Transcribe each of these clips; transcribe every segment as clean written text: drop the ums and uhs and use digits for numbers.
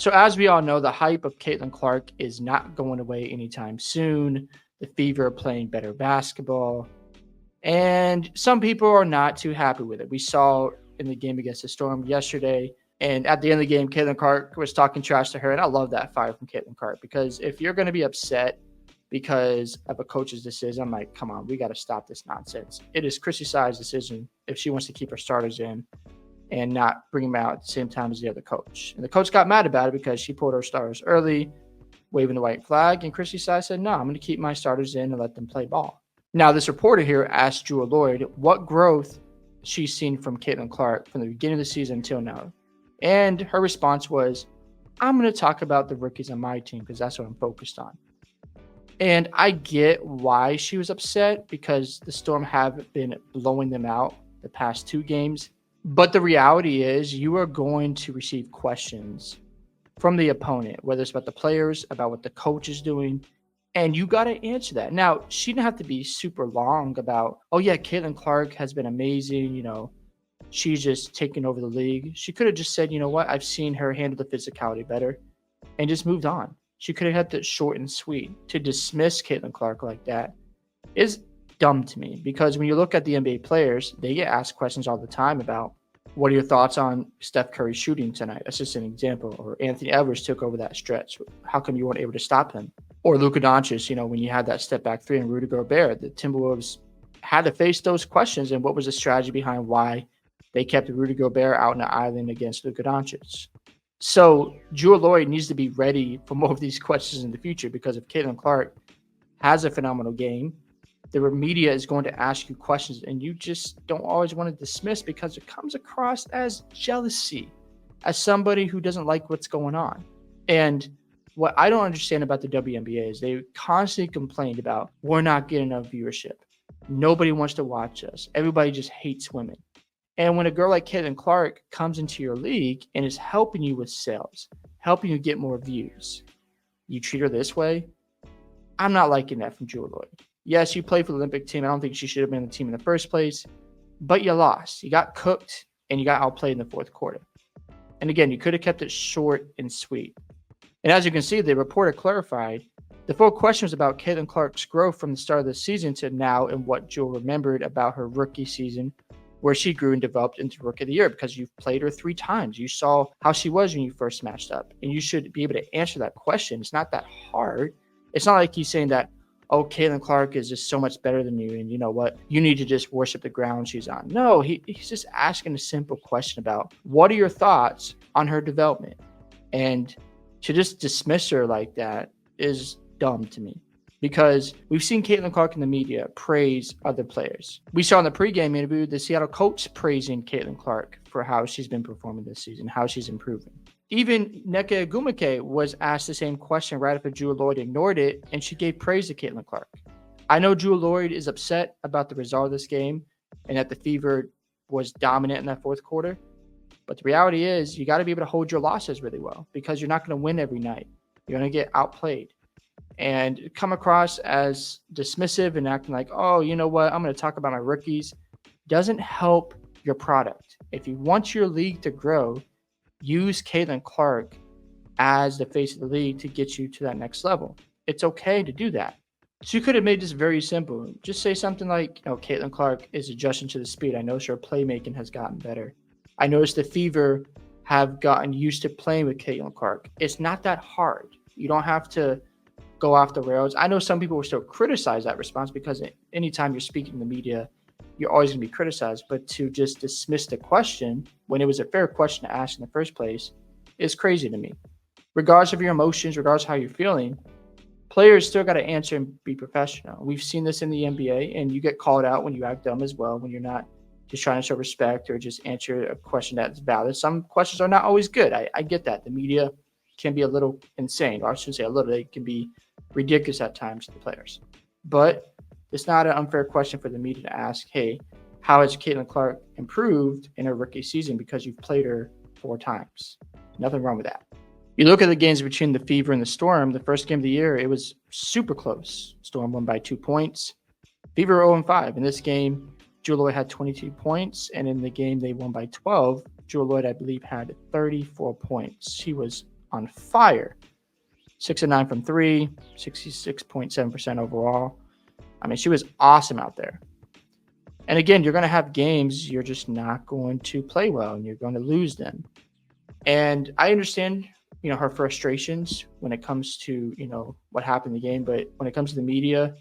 So as we all know, the hype of Caitlin Clark is not going away anytime soon. The Fever are playing better basketball, and some people are not too happy with it. We saw in the game against the Storm yesterday, and at the end of the game, Caitlin Clark was talking trash to her, and I love that fire from Caitlin Clark because if you're going to be upset because of a coach's decision, I'm like, come on, we got to stop this nonsense. It is Chrissy Sai's decision if she wants to keep her starters in and not bring them out at the same time as the other coach. And the coach got mad about it because she pulled her starters early, waving the white flag. And Chrissy Sai said, no, I'm going to keep my starters in and let them play ball. Now, this reporter here asked Jewel Lloyd what growth she's seen from Caitlin Clark from the beginning of the season until now. And her response was, I'm going to talk about the rookies on my team because that's what I'm focused on. And I get why she was upset because the Storm have been blowing them out the past 2 games. But the reality is you are going to receive questions from the opponent, whether it's about the players, about what the coach is doing, and you got to answer that. Now, she didn't have to be super long about, oh, yeah, Caitlin Clark has been amazing. She's just taking over the league. She could have just said, you know what, I've seen her handle the physicality better and just moved on. She could have kept it short and sweet. To dismiss Caitlin Clark like that is dumb to me because when you look at the NBA players, they get asked questions all the time about what are your thoughts on Steph Curry shooting tonight? That's just an example. Or Anthony Edwards took over that stretch. How come you weren't able to stop him? Or Luka Doncic, when you had that step back 3 and Rudy Gobert, the Timberwolves had to face those questions. And what was the strategy behind why they kept Rudy Gobert out in the island against Luka Doncic? So Jewel Lloyd needs to be ready for more of these questions in the future because if Caitlin Clark has a phenomenal game, the media is going to ask you questions and you just don't always want to dismiss because it comes across as jealousy, as somebody who doesn't like what's going on. And what I don't understand about the WNBA is they constantly complained about, we're not getting enough viewership. Nobody wants to watch us. Everybody just hates women. And when a girl like Caitlin Clark comes into your league and is helping you with sales, helping you get more views, you treat her this way? I'm not liking that from Jewel Lloyd. Yes, you played for the Olympic team. I don't think she should have been in the team in the first place, but you lost. You got cooked and you got outplayed in the fourth quarter. And again, you could have kept it short and sweet. And as you can see, the reporter clarified the full question was about Caitlin Clark's growth from the start of the season to now and what Jewel remembered about her rookie season, where she grew and developed into Rookie of the Year because you've played her 3 times. You saw how she was when you first matched up, and you should be able to answer that question. It's not that hard. It's not like he's saying that, oh, Caitlin Clark is just so much better than you, and you know what? You need to just worship the ground she's on. No, he's just asking a simple question about what are your thoughts on her development? And to just dismiss her like that is dumb to me. Because we've seen Caitlin Clark in the media praise other players. We saw in the pregame interview the Seattle coach praising Caitlin Clark for how she's been performing this season, how she's improving. Even Nneka Ogwumike was asked the same question right after Jewel Lloyd ignored it, and she gave praise to Caitlin Clark. I know Jewel Lloyd is upset about the result of this game and that the Fever was dominant in that fourth quarter. But the reality is you got to be able to hold your losses really well because you're not going to win every night. You're going to get outplayed. And come across as dismissive and acting like, oh, you know what, I'm going to talk about my rookies, doesn't help your product. If you want your league to grow, use Caitlin Clark as the face of the league to get you to that next level. It's okay to do that. So you could have made this very simple. Just say something like, Caitlin Clark is adjusting to the speed. I noticed her playmaking has gotten better. I noticed the Fever have gotten used to playing with Caitlin Clark. It's not that hard. You don't have to go off the rails. I know some people will still criticize that response because anytime you're speaking in the media, you're always going to be criticized. But to just dismiss the question when it was a fair question to ask in the first place is crazy to me. Regardless of your emotions, regardless of how you're feeling, players still got to answer and be professional. We've seen this in the NBA, and you get called out when you act dumb as well, when you're not just trying to show respect or just answer a question that's valid. Some questions are not always good. I get that. The media can be a little insane, or I shouldn't say a little, they can be ridiculous at times to the players. But it's not an unfair question for the media to ask, hey, how has Caitlin Clark improved in her rookie season because you've played her 4 times? Nothing wrong with that. You look at the games between the Fever and the Storm, the first game of the year, it was super close. Storm won by 2 points. Fever 0-5. In this game, Jewel Lloyd had 22 points, and in the game they won by 12, Jewel Lloyd, I believe, had 34 points. She was on fire. 6 of 9 from 3, 66.7% overall. I mean, she was awesome out there. And again, you're going to have games you're just not going to play well and you're going to lose them. And I understand, her frustrations when it comes to, what happened in the game. But when it comes to the media,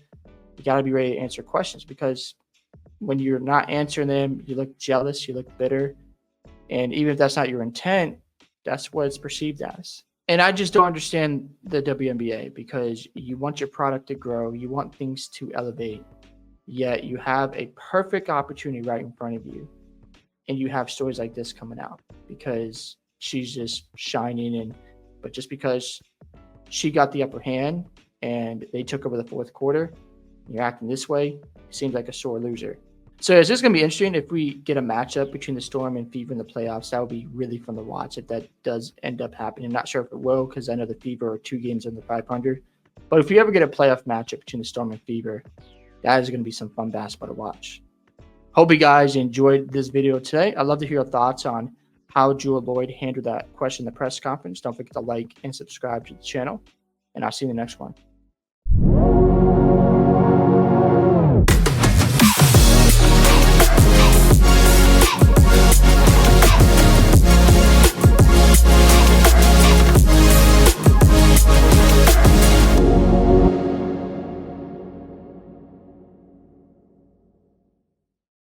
you got to be ready to answer questions, because when you're not answering them, you look jealous, you look bitter. And even if that's not your intent, that's what it's perceived as. And I just don't understand the WNBA, because you want your product to grow, you want things to elevate, yet you have a perfect opportunity right in front of you, and you have stories like this coming out because she's just shining. But just because she got the upper hand and they took over the fourth quarter, you're acting this way, it seems like a sore loser. So it's just going to be interesting if we get a matchup between the Storm and Fever in the playoffs. That would be really fun to watch if that does end up happening. I'm not sure if it will, because I know the Fever are 2 games under 500. But if we ever get a playoff matchup between the Storm and Fever, that is going to be some fun basketball to watch. Hope you guys enjoyed this video today. I'd love to hear your thoughts on how Jewel Lloyd handled that question in the press conference. Don't forget to like and subscribe to the channel, and I'll see you in the next one.